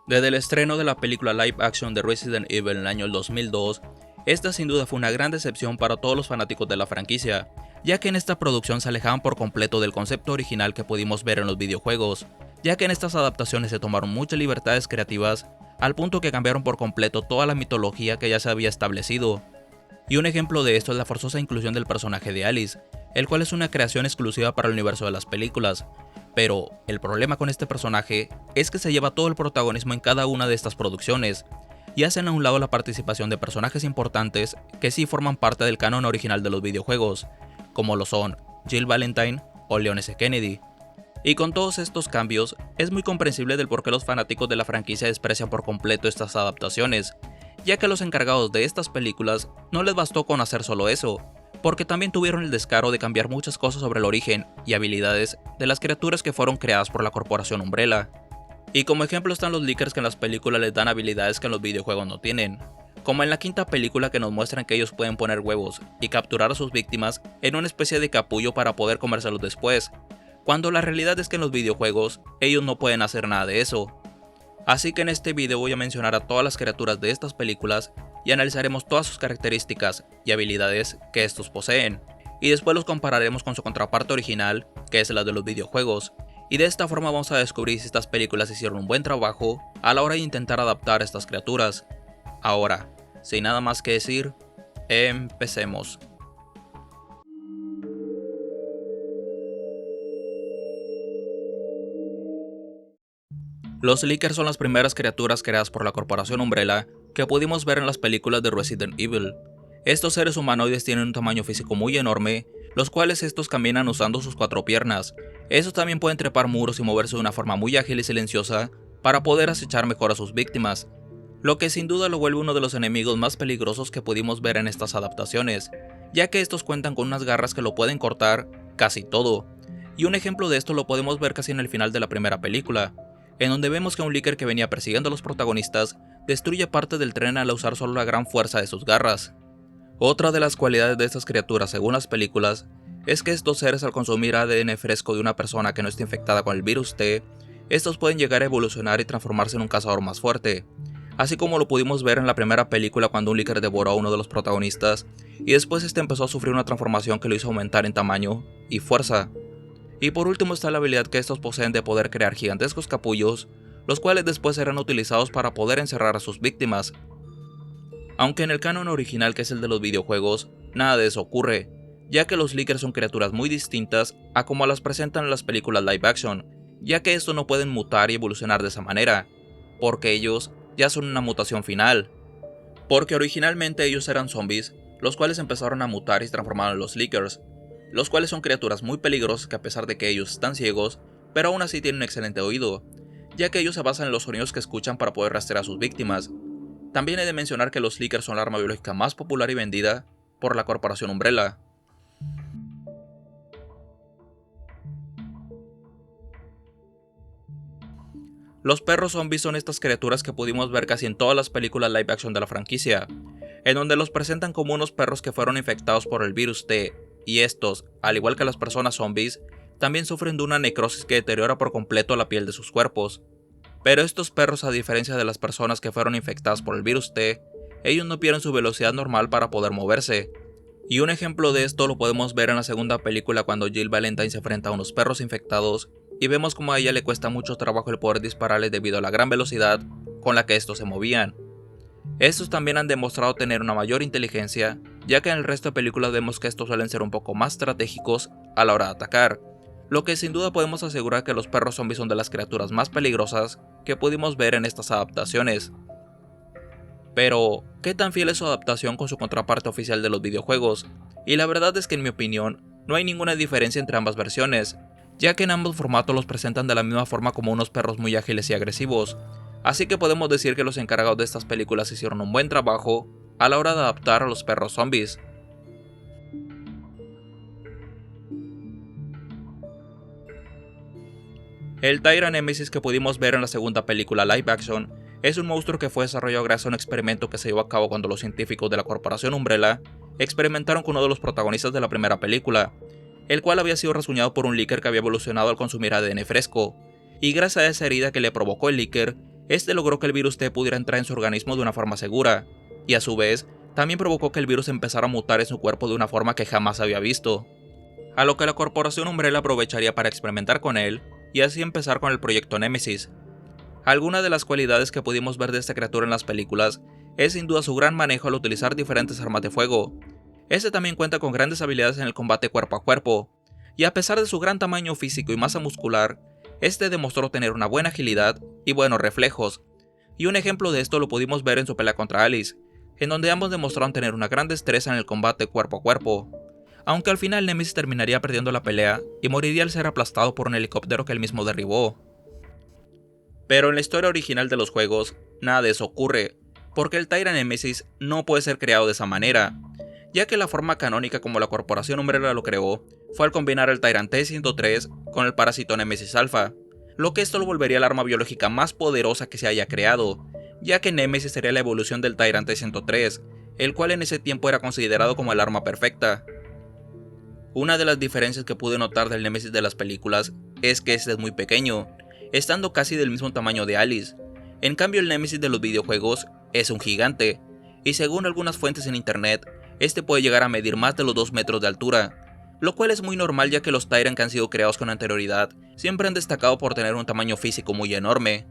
Desde el estreno de la película live action de Resident Evil en el año 2002, esta sin duda fue una gran decepción para todos los fanáticos de la franquicia, ya que en esta producción se alejaban por completo del concepto original que pudimos ver en los videojuegos, ya que en estas adaptaciones se tomaron muchas libertades creativas, al punto que cambiaron por completo toda la mitología que ya se había establecido. Y un ejemplo de esto es la forzosa inclusión del personaje de Alice, el cual es una creación exclusiva para el universo de las películas. Pero el problema con este personaje es que se lleva todo el protagonismo en cada una de estas producciones, y hacen a un lado la participación de personajes importantes que sí forman parte del canon original de los videojuegos, como lo son Jill Valentine o Leon S. Kennedy. Y con todos estos cambios, es muy comprensible del por qué los fanáticos de la franquicia desprecian por completo estas adaptaciones, ya que a los encargados de estas películas no les bastó con hacer solo eso, porque también tuvieron el descaro de cambiar muchas cosas sobre el origen y habilidades de las criaturas que fueron creadas por la corporación Umbrella. Y como ejemplo están los leakers que en las películas les dan habilidades que en los videojuegos no tienen, como en la quinta película que nos muestran que ellos pueden poner huevos y capturar a sus víctimas en una especie de capullo para poder comérselos después, cuando la realidad es que en los videojuegos ellos no pueden hacer nada de eso. Así que en este video voy a mencionar a todas las criaturas de estas películas y analizaremos todas sus características y habilidades que estos poseen, y después los compararemos con su contraparte original, que es la de los videojuegos, y de esta forma vamos a descubrir si estas películas hicieron un buen trabajo a la hora de intentar adaptar a estas criaturas. Ahora, sin nada más que decir, empecemos. Los Lickers son las primeras criaturas creadas por la corporación Umbrella que pudimos ver en las películas de Resident Evil. Estos seres humanoides tienen un tamaño físico muy enorme, los cuales estos caminan usando sus 4 piernas. Estos también pueden trepar muros y moverse de una forma muy ágil y silenciosa para poder acechar mejor a sus víctimas, lo que sin duda lo vuelve uno de los enemigos más peligrosos que pudimos ver en estas adaptaciones, ya que estos cuentan con unas garras que lo pueden cortar casi todo. Y un ejemplo de esto lo podemos ver casi en el final de la primera película, en donde vemos que un Licker que venía persiguiendo a los protagonistas destruye parte del tren al usar solo la gran fuerza de sus garras. Otra de las cualidades de estas criaturas según las películas es que estos seres al consumir ADN fresco de una persona que no esté infectada con el virus T, estos pueden llegar a evolucionar y transformarse en un cazador más fuerte, así como lo pudimos ver en la primera película cuando un Licker devoró a uno de los protagonistas y después este empezó a sufrir una transformación que lo hizo aumentar en tamaño y fuerza. Y por último está la habilidad que estos poseen de poder crear gigantescos capullos, los cuales después serán utilizados para poder encerrar a sus víctimas. Aunque en el canon original, que es el de los videojuegos, nada de eso ocurre, ya que los Lickers son criaturas muy distintas a como las presentan en las películas live action, ya que estos no pueden mutar y evolucionar de esa manera, porque ellos ya son una mutación final. Porque originalmente ellos eran zombies, los cuales empezaron a mutar y se transformaron en los Lickers, los cuales son criaturas muy peligrosas que a pesar de que ellos están ciegos, pero aún así tienen un excelente oído, ya que ellos se basan en los sonidos que escuchan para poder rastrear a sus víctimas. También he de mencionar que los Lickers son la arma biológica más popular y vendida por la corporación Umbrella. Los perros zombies son estas criaturas que pudimos ver casi en todas las películas live action de la franquicia, en donde los presentan como unos perros que fueron infectados por el virus T, y estos, al igual que las personas zombies, también sufren de una necrosis que deteriora por completo la piel de sus cuerpos. Pero estos perros, a diferencia de las personas que fueron infectadas por el virus T, ellos no pierden su velocidad normal para poder moverse. Y un ejemplo de esto lo podemos ver en la segunda película cuando Jill Valentine se enfrenta a unos perros infectados y vemos como a ella le cuesta mucho trabajo el poder dispararles debido a la gran velocidad con la que estos se movían. Estos también han demostrado tener una mayor inteligencia, ya que en el resto de películas vemos que estos suelen ser un poco más estratégicos a la hora de atacar, lo que sin duda podemos asegurar que los perros zombies son de las criaturas más peligrosas que pudimos ver en estas adaptaciones. Pero, ¿qué tan fiel es su adaptación con su contraparte oficial de los videojuegos? Y la verdad es que en mi opinión, no hay ninguna diferencia entre ambas versiones, ya que en ambos formatos los presentan de la misma forma como unos perros muy ágiles y agresivos, así que podemos decir que los encargados de estas películas hicieron un buen trabajo a la hora de adaptar a los perros zombies. El Tyrant Nemesis que pudimos ver en la segunda película live action es un monstruo que fue desarrollado gracias a un experimento que se llevó a cabo cuando los científicos de la corporación Umbrella experimentaron con uno de los protagonistas de la primera película, el cual había sido rasguñado por un Licker que había evolucionado al consumir ADN fresco, y gracias a esa herida que le provocó el Licker, Este logró que el virus T pudiera entrar en su organismo de una forma segura, y a su vez, también provocó que el virus empezara a mutar en su cuerpo de una forma que jamás había visto, a lo que la corporación Umbrella aprovecharía para experimentar con él, y así empezar con el proyecto Nemesis. Algunas de las cualidades que pudimos ver de esta criatura en las películas es sin duda su gran manejo al utilizar diferentes armas de fuego. Este también cuenta con grandes habilidades en el combate cuerpo a cuerpo, y a pesar de su gran tamaño físico y masa muscular, este demostró tener una buena agilidad y buenos reflejos, y un ejemplo de esto lo pudimos ver en su pelea contra Alice, en donde ambos demostraron tener una gran destreza en el combate cuerpo a cuerpo, aunque al final Nemesis terminaría perdiendo la pelea y moriría al ser aplastado por un helicóptero que él mismo derribó. Pero en la historia original de los juegos, nada de eso ocurre, porque el Tyrant Nemesis no puede ser creado de esa manera, ya que la forma canónica como la corporación Umbrella lo creó fue al combinar el Tyrant T-103 con el parásito Nemesis Alpha, lo que esto lo volvería el arma biológica más poderosa que se haya creado, ya que Nemesis sería la evolución del Tyrant T-103, el cual en ese tiempo era considerado como el arma perfecta. Una de las diferencias que pude notar del Nemesis de las películas es que este es muy pequeño, estando casi del mismo tamaño de Alice. En cambio el Nemesis de los videojuegos es un gigante, y según algunas fuentes en internet, este puede llegar a medir más de los 2 metros de altura, lo cual es muy normal ya que los Tyrant que han sido creados con anterioridad siempre han destacado por tener un tamaño físico muy enorme.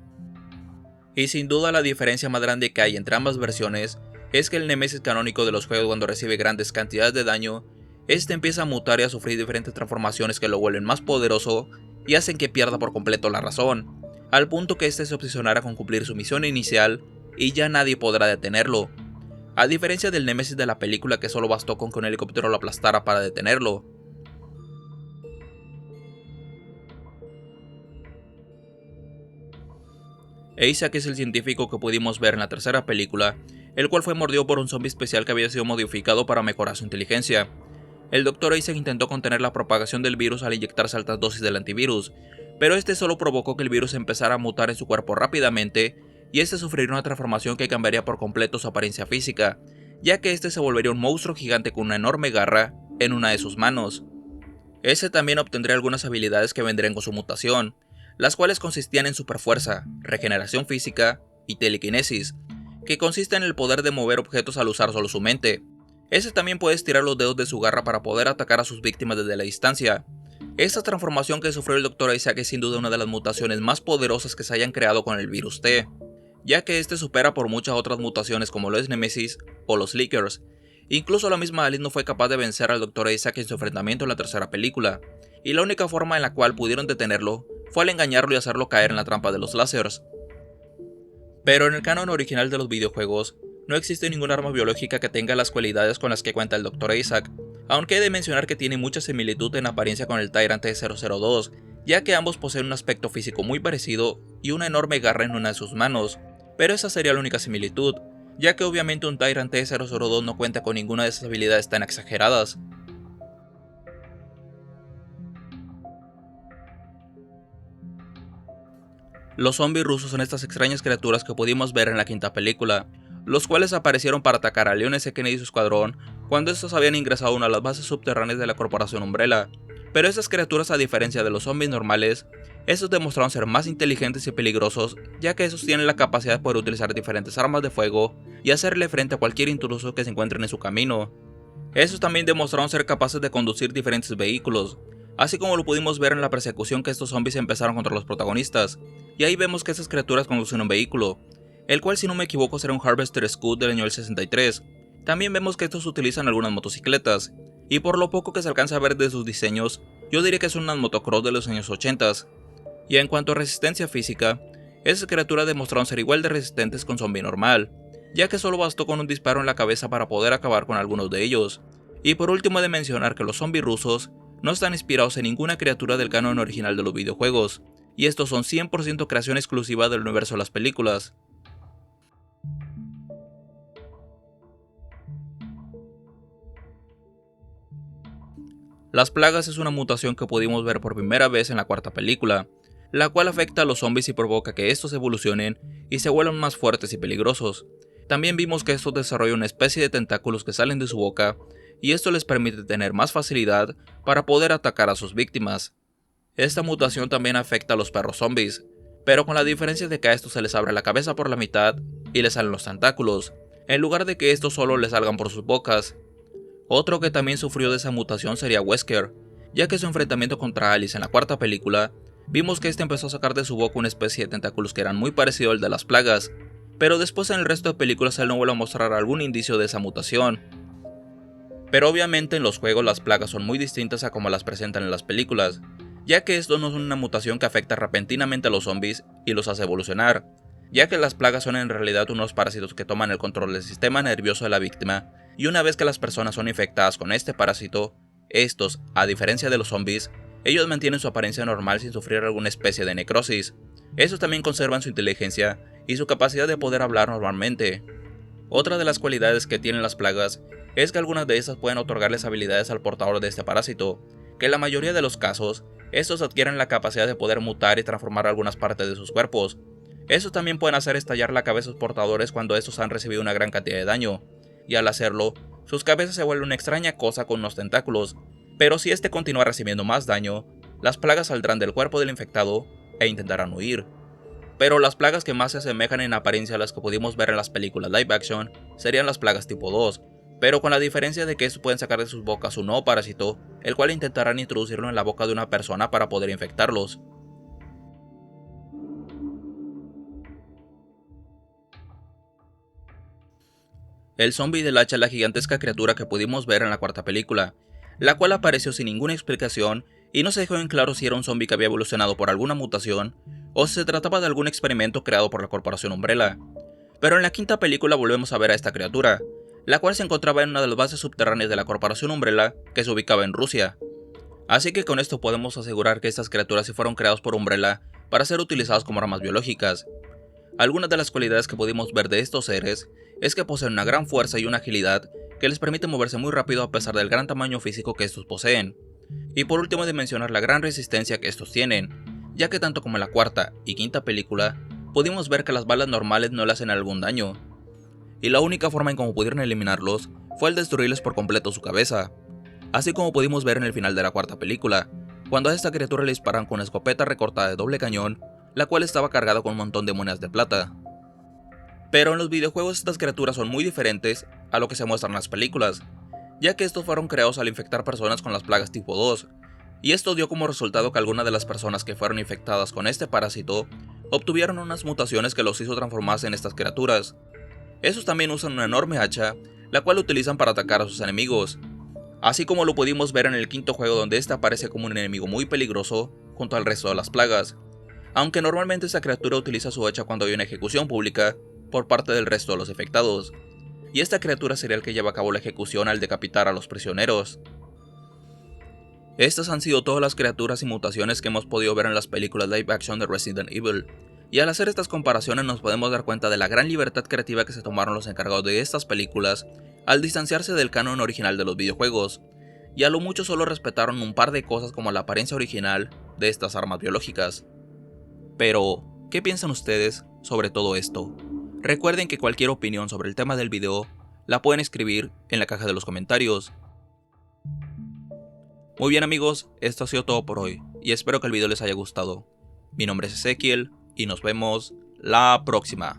Y sin duda la diferencia más grande que hay entre ambas versiones es que el Nemesis canónico de los juegos, cuando recibe grandes cantidades de daño, este empieza a mutar y a sufrir diferentes transformaciones que lo vuelven más poderoso y hacen que pierda por completo la razón, al punto que este se obsesionará con cumplir su misión inicial y ya nadie podrá detenerlo, a diferencia del Nemesis de la película que solo bastó con que un helicóptero lo aplastara para detenerlo. Isaac es el científico que pudimos ver en la tercera película, el cual fue mordido por un zombie especial que había sido modificado para mejorar su inteligencia. El Dr. Isaac intentó contener la propagación del virus al inyectarse altas dosis del antivirus, pero este solo provocó que el virus empezara a mutar en su cuerpo rápidamente, y este sufriría una transformación que cambiaría por completo su apariencia física, ya que este se volvería un monstruo gigante con una enorme garra en una de sus manos. Este también obtendría algunas habilidades que vendrían con su mutación, las cuales consistían en superfuerza, regeneración física y telequinesis, que consiste en el poder de mover objetos al usar solo su mente. Este también puede estirar los dedos de su garra para poder atacar a sus víctimas desde la distancia. Esta transformación que sufrió el Dr. Isaac es sin duda una de las mutaciones más poderosas que se hayan creado con el virus T, ya que este supera por muchas otras mutaciones como lo es Nemesis o los Lickers. Incluso la misma Alice no fue capaz de vencer al Dr. Isaac en su enfrentamiento en la tercera película, y la única forma en la cual pudieron detenerlo fue al engañarlo y hacerlo caer en la trampa de los lásers. Pero en el canon original de los videojuegos, no existe ningún arma biológica que tenga las cualidades con las que cuenta el Dr. Isaac, aunque he de mencionar que tiene mucha similitud en apariencia con el Tyrant T-002, ya que ambos poseen un aspecto físico muy parecido y una enorme garra en una de sus manos, pero esa sería la única similitud, ya que obviamente un Tyrant T-002 no cuenta con ninguna de esas habilidades tan exageradas. Los zombies rusos son estas extrañas criaturas que pudimos ver en la quinta película, los cuales aparecieron para atacar a Leon S. Kennedy y su escuadrón cuando estos habían ingresado a una de las bases subterráneas de la corporación Umbrella. Pero estas criaturas, a diferencia de los zombies normales, estos demostraron ser más inteligentes y peligrosos, ya que estos tienen la capacidad de poder utilizar diferentes armas de fuego y hacerle frente a cualquier intruso que se encuentren en su camino. Estos también demostraron ser capaces de conducir diferentes vehículos, así como lo pudimos ver en la persecución que estos zombies empezaron contra los protagonistas, y ahí vemos que estas criaturas conducen un vehículo, el cual si no me equivoco será un Harvester Scout del año del 63. También vemos que estos utilizan algunas motocicletas, y por lo poco que se alcanza a ver de sus diseños, yo diría que son unas motocross de los años 80. Y en cuanto a resistencia física, esas criaturas demostraron ser igual de resistentes con zombie normal, ya que solo bastó con un disparo en la cabeza para poder acabar con algunos de ellos. Y por último he de mencionar que los zombies rusos no están inspirados en ninguna criatura del canon original de los videojuegos, y estos son 100% creación exclusiva del universo de las películas. Las plagas es una mutación que pudimos ver por primera vez en la cuarta película, la cual afecta a los zombies y provoca que estos evolucionen y se vuelvan más fuertes y peligrosos. También vimos que estos desarrollan una especie de tentáculos que salen de su boca, y esto les permite tener más facilidad para poder atacar a sus víctimas. Esta mutación también afecta a los perros zombies, pero con la diferencia de que a estos se les abre la cabeza por la mitad y les salen los tentáculos, en lugar de que estos solo les salgan por sus bocas. Otro que también sufrió de esa mutación sería Wesker, ya que su enfrentamiento contra Alice en la cuarta película, vimos que este empezó a sacar de su boca una especie de tentáculos que eran muy parecido al de las plagas, pero después en el resto de películas él no vuelve a mostrar algún indicio de esa mutación. Pero obviamente en los juegos las plagas son muy distintas a como las presentan en las películas, ya que esto no es una mutación que afecta repentinamente a los zombies y los hace evolucionar, ya que las plagas son en realidad unos parásitos que toman el control del sistema nervioso de la víctima, y una vez que las personas son infectadas con este parásito, estos, a diferencia de los zombies, ellos mantienen su apariencia normal sin sufrir alguna especie de necrosis. Estos también conservan su inteligencia y su capacidad de poder hablar normalmente. Otra de las cualidades que tienen las plagas es que algunas de estas pueden otorgarles habilidades al portador de este parásito, que en la mayoría de los casos, estos adquieren la capacidad de poder mutar y transformar algunas partes de sus cuerpos. Estos también pueden hacer estallar la cabeza de sus portadores cuando estos han recibido una gran cantidad de daño, y al hacerlo, sus cabezas se vuelven una extraña cosa con unos tentáculos, pero si este continúa recibiendo más daño, las plagas saldrán del cuerpo del infectado e intentarán huir. Pero las plagas que más se asemejan en apariencia a las que pudimos ver en las películas live action serían las plagas tipo 2, pero con la diferencia de que estos pueden sacar de sus bocas un nuevo parásito, el cual intentarán introducirlo en la boca de una persona para poder infectarlos. El zombie del hacha es la gigantesca criatura que pudimos ver en la cuarta película, la cual apareció sin ninguna explicación y no se dejó en claro si era un zombie que había evolucionado por alguna mutación o si se trataba de algún experimento creado por la corporación Umbrella. Pero en la quinta película volvemos a ver a esta criatura, la cual se encontraba en una de las bases subterráneas de la corporación Umbrella que se ubicaba en Rusia. Así que con esto podemos asegurar que estas criaturas sí fueron creadas por Umbrella para ser utilizadas como armas biológicas. Algunas de las cualidades que pudimos ver de estos seres es que poseen una gran fuerza y una agilidad que les permite moverse muy rápido a pesar del gran tamaño físico que estos poseen. Y por último de mencionar la gran resistencia que estos tienen, ya que tanto como en la cuarta y quinta película, pudimos ver que las balas normales no le hacen algún daño. Y la única forma en cómo pudieron eliminarlos fue el destruirles por completo su cabeza. Así como pudimos ver en el final de la cuarta película, cuando a esta criatura le disparan con una escopeta recortada de doble cañón, la cual estaba cargada con un montón de monedas de plata. Pero en los videojuegos estas criaturas son muy diferentes a lo que se muestra en las películas, ya que estos fueron creados al infectar personas con las plagas tipo 2, y esto dio como resultado que algunas de las personas que fueron infectadas con este parásito obtuvieron unas mutaciones que los hizo transformarse en estas criaturas. Estos también usan una enorme hacha, la cual utilizan para atacar a sus enemigos, así como lo pudimos ver en el quinto juego donde este aparece como un enemigo muy peligroso junto al resto de las plagas, aunque normalmente esta criatura utiliza su hacha cuando hay una ejecución pública por parte del resto de los infectados, y esta criatura sería el que lleva a cabo la ejecución al decapitar a los prisioneros. Estas han sido todas las criaturas y mutaciones que hemos podido ver en las películas live action de Resident Evil, y al hacer estas comparaciones nos podemos dar cuenta de la gran libertad creativa que se tomaron los encargados de estas películas al distanciarse del canon original de los videojuegos, y a lo mucho solo respetaron un par de cosas como la apariencia original de estas armas biológicas. Pero, ¿qué piensan ustedes sobre todo esto? Recuerden que cualquier opinión sobre el tema del video la pueden escribir en la caja de los comentarios. Muy bien amigos, esto ha sido todo por hoy, y espero que el video les haya gustado. Mi nombre es Ezequiel, y nos vemos la próxima.